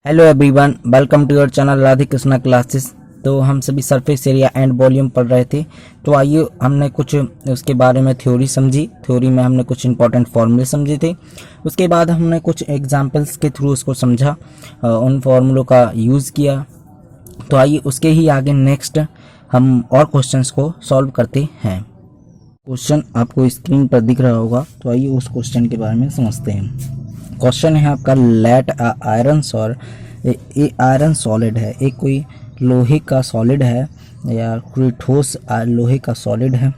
Hello everyone, welcome to your channel Radhe Krishna classes. तो हम सभी सरफेस एरिया एंड वॉल्यूम पढ़ रहे थे। तो आइए हमने कुछ उसके बारे में थ्योरी समझी। थ्योरी में हमने कुछ इंपॉर्टेंट फॉर्मूले समझे थे। उसके बाद हमने कुछ एग्जांपल्स के थ्रू उसको समझा, उन फॉर्मूलों का यूज़ किया। तो आइए उसके ही आगे नेक्स्ट हम और क्वेश्चंस को सॉल्व करते हैं। क्वेश्चन आपको स्क्रीन पर दिख रहा होगा, तो आइए उस क्वेश्चन के बारे में समझते हैं। क्वेश्चन है आपका, लेट आयरन आयरन सॉलिड है। एक कोई लोहे का सॉलिड है या कोई ठोस लोहे का सॉलिड है,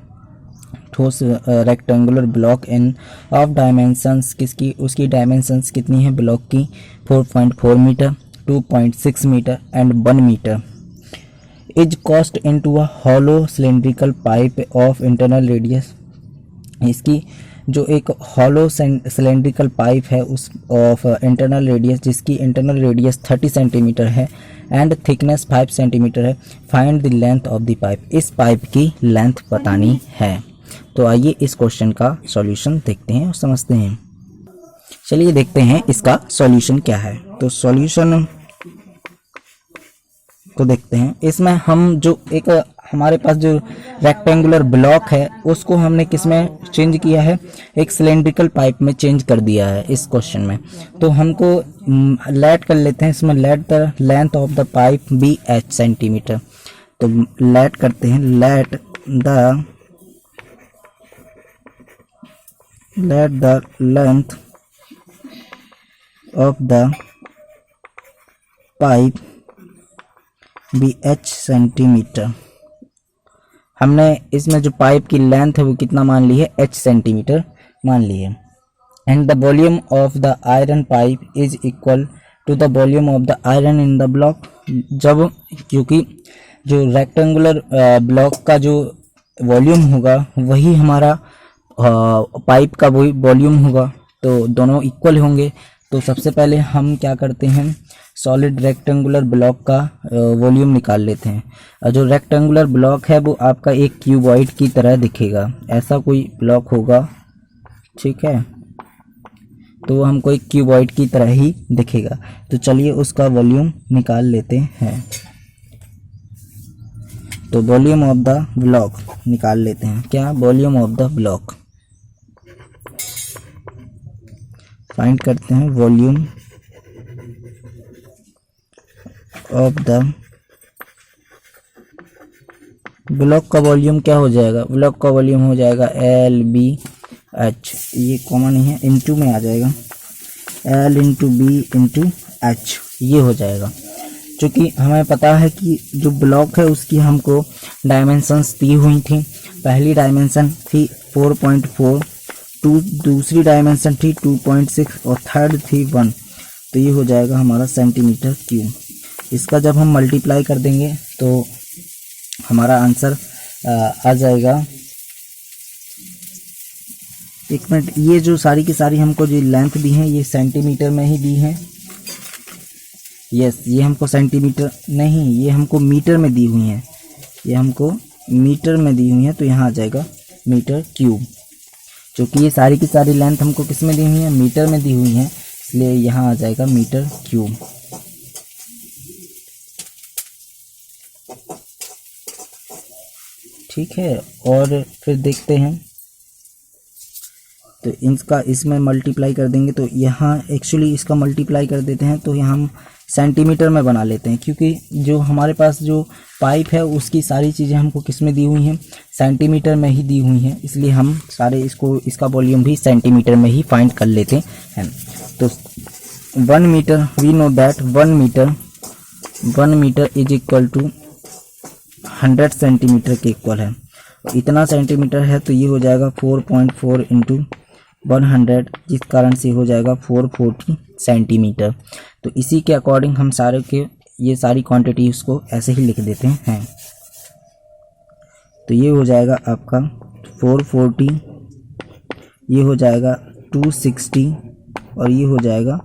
ठोस rectangular block in of dimensions किसकी, उसकी डायमेंशंस कितनी है ब्लॉक की, 4.4 metre, 2.6 metre and 1 metre is cast into a hollow cylindrical pipe of internal radius. इसकी जो एक हॉलो सिलेंड्रिकल पाइप है उस ऑफ इंटरनल रेडियस, जिसकी इंटरनल रेडियस 30 सेंटीमीटर है एंड थिकनेस 5 सेंटीमीटर है, find the length of the pipe. इस pipe की लेंथ बतानी है। तो आइए इस क्वेश्चन का सॉल्यूशन देखते हैं और समझते हैं। चलिए देखते हैं इसका सॉल्यूशन क्या है। तो सॉल्यूशन को देखते हैं। इसमें हम जो एक हमारे पास जो रेक्टेंगुलर ब्लॉक है उसको हमने किस में चेंज किया है, एक सिलेंड्रिकल पाइप में चेंज कर दिया है इस क्वेश्चन में। तो हमको लेट कर लेते हैं इसमें, let the length of the pipe be H centimetre. तो लेट करते हैं, let the length of the pipe be H centimetre. हमने इसमें जो पाइप की लेंथ है वो कितना मान ली है, एच सेंटीमीटर मान ली है। And the volume of the iron pipe is equal to the volume of the iron in the block. जब क्योंकि जो रेक्टेंगुलर ब्लॉक का जो वॉल्यूम होगा वही हमारा पाइप का वही वॉल्यूम होगा, तो दोनों इक्वल होंगे। तो सबसे पहले हम क्या करते हैं, सॉलिड रेक्टेंगुलर ब्लॉक का वॉल्यूम निकाल लेते हैं। जो रेक्टेंगुलर ब्लॉक है वो आपका एक क्यूबॉइड की तरह दिखेगा, ऐसा कोई ब्लॉक होगा, ठीक है। तो हमको एक क्यूबॉइड की तरह ही दिखेगा। तो चलिए उसका वॉल्यूम निकाल लेते हैं। तो वॉल्यूम ऑफ द ब्लॉक निकाल लेते हैं। क्या, volume of the block find करते हैं। वॉल्यूम ऑफ द ब्लॉक का वॉल्यूम क्या हो जाएगा, ब्लॉक का वॉल्यूम हो जाएगा एल बी एच, ये कॉमन ही है, इंटू में आ जाएगा L into B into H, ये हो जाएगा। क्योंकि हमें पता है कि जो ब्लॉक है उसकी हमको डायमेंशंस दी हुई थी। पहली डायमेंशन थी 4.4, दूसरी डायमेंशन थी 2.6 और थर्ड थी 1। तो ये हो जाएगा हमारा सेंटीमीटर क्यूब। इसका जब हम मल्टीप्लाई कर देंगे तो हमारा आंसर आ जाएगा। एक मिनट, ये जो सारी की सारी हमको जो लेंथ दी है ये सेंटीमीटर में ही दी है। यस, ये हमको सेंटीमीटर नहीं, ये हमको मीटर में दी हुई है, ये हमको मीटर में दी हुई है। तो यहाँ आ जाएगा मीटर क्यूब। क्योंकि ये सारी की सारी लेंथ हमको किस में दी हुई है, मीटर में दी हुई है, इसलिए यहाँ आ जाएगा मीटर क्यूब। ठीक है, और फिर देखते हैं। तो इसका इसमें मल्टीप्लाई कर देंगे तो यहाँ एक्चुअली इसका मल्टीप्लाई कर देते हैं तो यहाँ हम सेंटीमीटर में बना लेते हैं। क्योंकि जो हमारे पास जो पाइप है उसकी सारी चीज़ें हमको किस में दी हुई हैं, सेंटीमीटर में ही दी हुई हैं, इसलिए हम सारे इसका वॉल्यूम भी सेंटीमीटर में ही फाइंड कर लेते हैं। तो 1 metre, we know that 1 metre is equal to 100 centimetre के इक्वल है। इतना सेंटीमीटर है तो ये हो जाएगा 4.4 इंटू 100, जिस कारण से हो जाएगा 440 सेंटीमीटर। तो इसी के अकॉर्डिंग हम सारे के ये सारी क्वांटिटी उसको ऐसे ही लिख देते हैं। तो ये हो जाएगा आपका 440, ये हो जाएगा 260 और ये हो जाएगा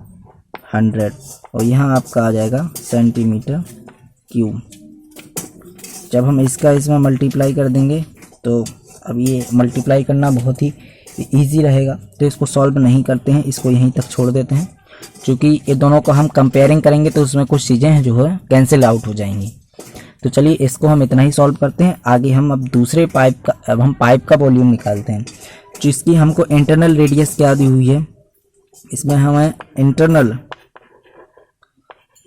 100 और यहाँ आपका आ जाएगा सेंटीमीटर क्यूब। जब हम इसका इसमें मल्टीप्लाई कर देंगे तो अब ये मल्टीप्लाई करना बहुत ही इजी रहेगा, तो इसको सॉल्व नहीं करते हैं, इसको यहीं तक छोड़ देते हैं। चूँकि ये दोनों को हम कंपेयरिंग करेंगे तो उसमें कुछ चीज़ें हैं जो है कैंसिल आउट हो जाएंगी। तो चलिए इसको हम इतना ही सॉल्व करते हैं। आगे हम अब दूसरे पाइप का, अब हम पाइप का वॉल्यूम निकालते हैं, जिसकी हमको इंटरनल रेडियस क्या दी हुई है। इसमें हमें इंटरनल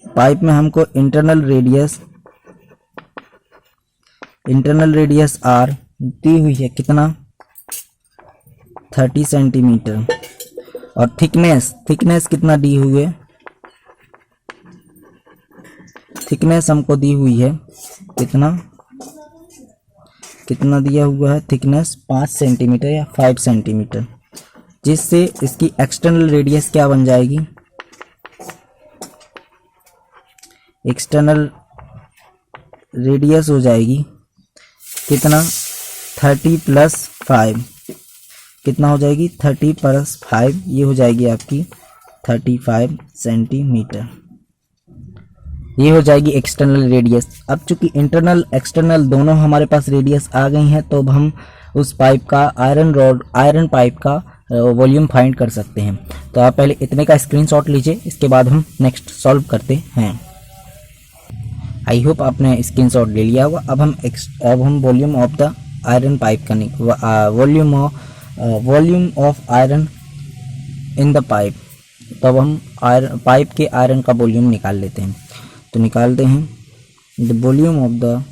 पाइप में हमको इंटरनल रेडियस आर दी हुई है, कितना 30 सेंटीमीटर, और थिकनेस कितना दी हुई है, थिकनेस हमको दी हुई है कितना दिया हुआ है, थिकनेस 5 सेंटीमीटर या 5 सेंटीमीटर, जिससे इसकी एक्सटर्नल रेडियस क्या बन जाएगी, एक्सटर्नल रेडियस हो जाएगी कितना 30 + 5, कितना हो जाएगी 30 + 5, ये हो जाएगी आपकी 35 सेंटीमीटर, ये हो जाएगी एक्सटर्नल रेडियस। अब चूंकि इंटरनल एक्सटर्नल दोनों हमारे पास रेडियस आ गई हैं, तो अब हम उस पाइप का आयरन पाइप का वॉल्यूम फाइंड कर सकते हैं। तो आप पहले इतने का स्क्रीनशॉट लीजिए, इसके बाद हम नेक्स्ट सॉल्व करते हैं। आई होप आपने स्क्रीनशॉट ले लिया होगा। अब हम volume of the iron pipe का volume of iron in the pipe, तब हम पाइप के आयरन का वॉल्यूम निकाल लेते हैं। तो निकालते हैं the volume of the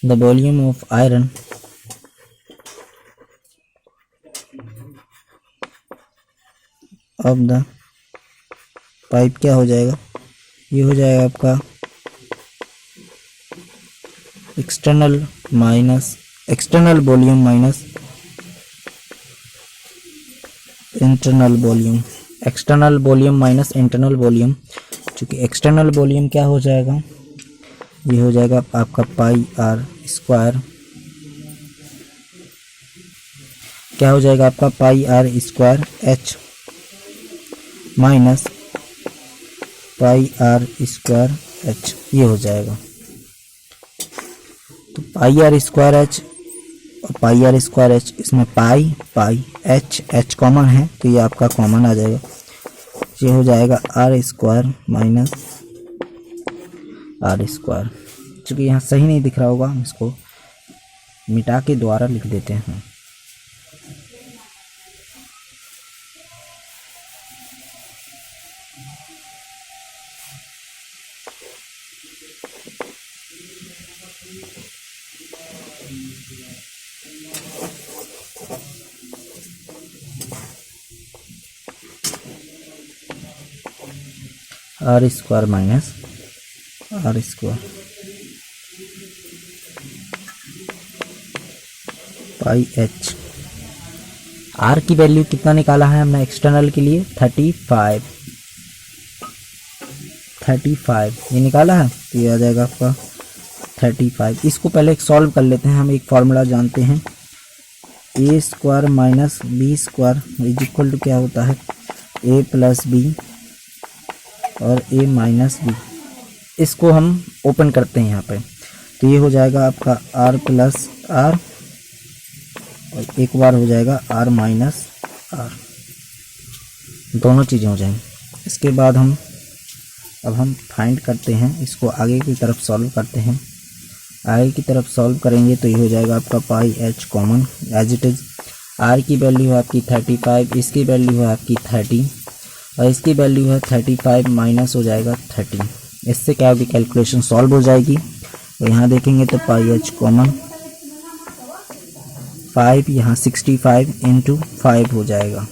volume of iron of the pipe क्या हो जाएगा, ये हो जाएगा आपका external volume minus internal volume, external volume minus internal volume. चूँकि एक्सटर्नल वॉल्यूम क्या हो जाएगा, ये हो जाएगा आपका पाई आर स्क्वायर, क्या हो जाएगा आपका pi r square h minus pi r square h, ये हो जाएगा। तो पाई आर स्क्वायर एच और पाई आर स्क्वायर एच, इसमें पाई एच कॉमन है, तो ये आपका कॉमन आ जाएगा, ये हो जाएगा R square minus R square. चूँकि यहाँ सही नहीं दिख रहा होगा, हम इसको मिटा के द्वारा लिख देते हैं। R square minus R square pi H. R की वैल्यू कितना निकाला है हमने एक्सटर्नल के लिए 35 ये निकाला है, तो ये आ जाएगा आपका 35। इसको पहले सॉल्व कर लेते हैं। हम एक फॉर्मूला जानते हैं, a square minus b square is equal to क्या होता है, ए प्लस बी और ए माइनस बी। इसको हम ओपन करते हैं यहाँ पे, तो ये हो जाएगा आपका आर प्लस आर और एक बार हो जाएगा आर माइनस आर, दोनों चीज़ें हो जाएंगी। इसके बाद अब हम फाइंड करते हैं, इसको आगे की तरफ सॉल्व करते हैं। आगे की तरफ सॉल्व करेंगे तो ये हो जाएगा आपका pi h common as it is. R की वैल्यू है आपकी 35, इसकी वैल्यू है आपकी 30 और इसकी वैल्यू है 35 माइनस हो जाएगा 30। इससे क्या होगी, कैलकुलेशन सॉल्व हो जाएगी। तो यहाँ देखेंगे तो पाई एच कॉमन 5, यहाँ 65 इंटू 5 हो जाएगा।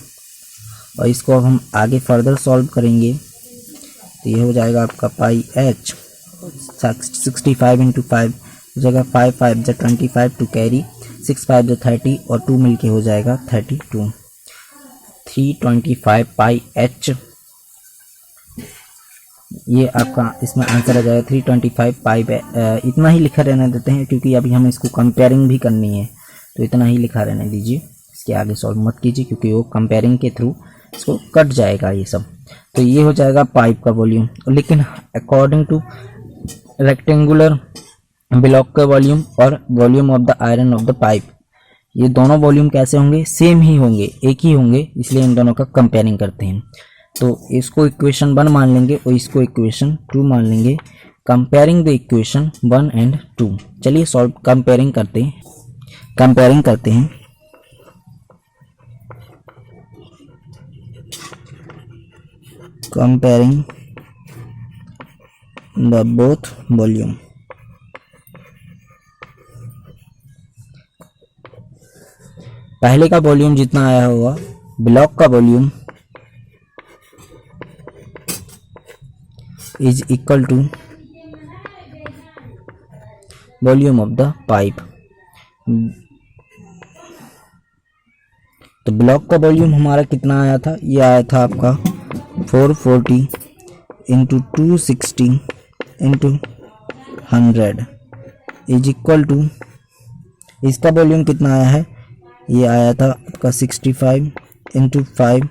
और इसको अब हम आगे फर्दर सॉल्व करेंगे तो ये हो जाएगा आपका पाई एच 65 इंटू 5 हो जाएगा 5 5 जो 25 टू कैरी 6 5 जो 30 और 2 मिलके हो जाएगा 32। 325 पाई एच, ये आपका इसमें आंसर आ जाएगा 325 पाई। इतना ही लिखा रहने देते हैं क्योंकि अभी हमें इसको कंपेयरिंग भी करनी है, तो इतना ही लिखा रहने दीजिए। इसके आगे सॉल्व मत कीजिए क्योंकि वो कंपेयरिंग के थ्रू इसको कट जाएगा ये सब। तो ये हो जाएगा पाइप का वॉल्यूम। लेकिन अकॉर्डिंग टू रेक्टेंगुलर ब्लॉक का वॉल्यूम और volume of the iron of the pipe, ये दोनों वॉल्यूम कैसे होंगे, सेम ही होंगे, एक ही होंगे, इसलिए इन दोनों का कंपेयरिंग करते हैं। तो इसको इक्वेशन 1 मान लेंगे और इसको इक्वेशन 2 मान लेंगे, कंपेयरिंग द इक्वेशन 1 एंड 2। चलिए सॉल्व कंपेयरिंग करते हैं। Comparing the both volume. पहले का वॉल्यूम जितना आया होगा, ब्लॉक का volume is equal to volume of the pipe. तो ब्लॉक का वॉल्यूम हमारा कितना आया था, ये आया था आपका 440 into 260 into 100 is equal to, इसका वॉल्यूम कितना आया है, ये आया था आपका 65 इंटू 5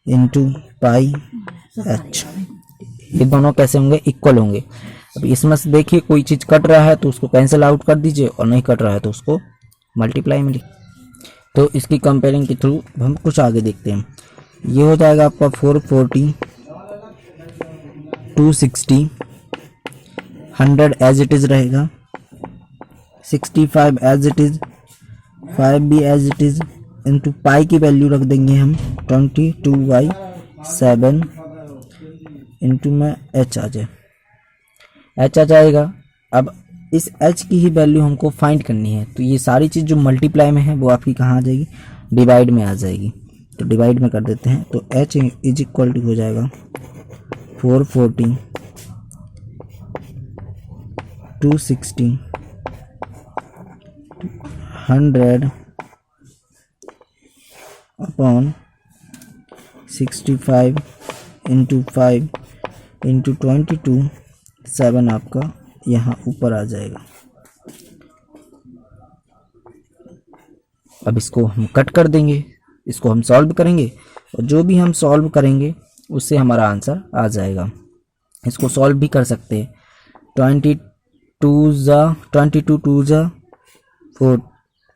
इंटू पाई एच। ये दोनों कैसे होंगे, इक्वल होंगे। अब इसमें से देखिए कोई चीज़ कट रहा है तो उसको कैंसिल आउट कर दीजिए और नहीं कट रहा है तो उसको मल्टीप्लाई में लिख। तो इसकी कंपेयरिंग के थ्रू हम कुछ आगे देखते हैं। ये हो जाएगा आपका 440 260 100 एज इट इज़ रहेगा, 65 एज इट इज़, 5 भी as it is, into pi की वैल्यू रख देंगे हम 22/7 इंटू में एच आ जाएगा। अब इस एच की ही वैल्यू हमको फाइंड करनी है। तो ये सारी चीज़ जो मल्टीप्लाई में है वो आपकी कहाँ आ जाएगी, डिवाइड में आ जाएगी। तो डिवाइड में कर देते हैं। तो एच इज इक्वल टू हो जाएगा 440 260 100 अपॉन 65 इंटू 5 इंटू 22/7 आपका यहाँ ऊपर आ जाएगा। अब इसको हम कट कर देंगे, इसको हम सॉल्व करेंगे और जो भी हम सॉल्व करेंगे उससे हमारा आंसर आ जाएगा। इसको सॉल्व भी कर सकते हैं। 22 2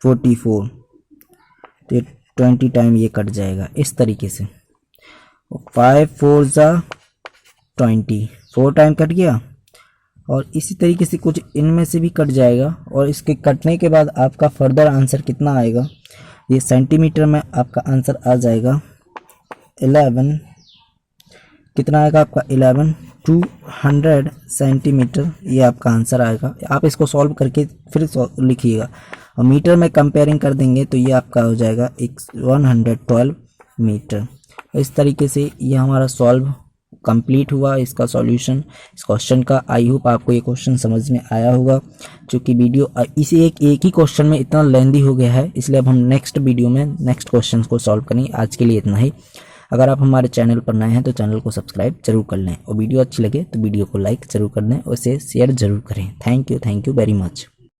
44, तो 20 टाइम ये कट जाएगा इस तरीके से। 5 4 20, 4 टाइम कट गया और इसी तरीके से कुछ इनमें से भी कट जाएगा। और इसके कटने के बाद आपका फर्दर आंसर कितना आएगा, ये सेंटीमीटर में आपका आंसर आ जाएगा 11, कितना आएगा आपका 11 200 सेंटीमीटर, ये आपका आंसर आएगा। आप इसको सॉल्व करके फिर लिखिएगा और मीटर में कंपेयरिंग कर देंगे तो ये आपका हो जाएगा 112 मीटर। इस तरीके से ये हमारा सॉल्व कंप्लीट हुआ, इसका सॉल्यूशन इस क्वेश्चन का। आई होप आपको ये क्वेश्चन समझ में आया होगा। चूँकि वीडियो इसी एक ही क्वेश्चन में इतना लेंदी हो गया है, इसलिए अब हम नेक्स्ट वीडियो में नेक्स्ट क्वेश्चन को सॉल्व करेंगे। आज के लिए इतना ही। अगर आप हमारे चैनल पर नए हैं तो चैनल को सब्सक्राइब जरूर कर लें और वीडियो अच्छी लगे तो वीडियो को लाइक जरूर कर दें और इसे शेयर जरूर करें। Thank you very much.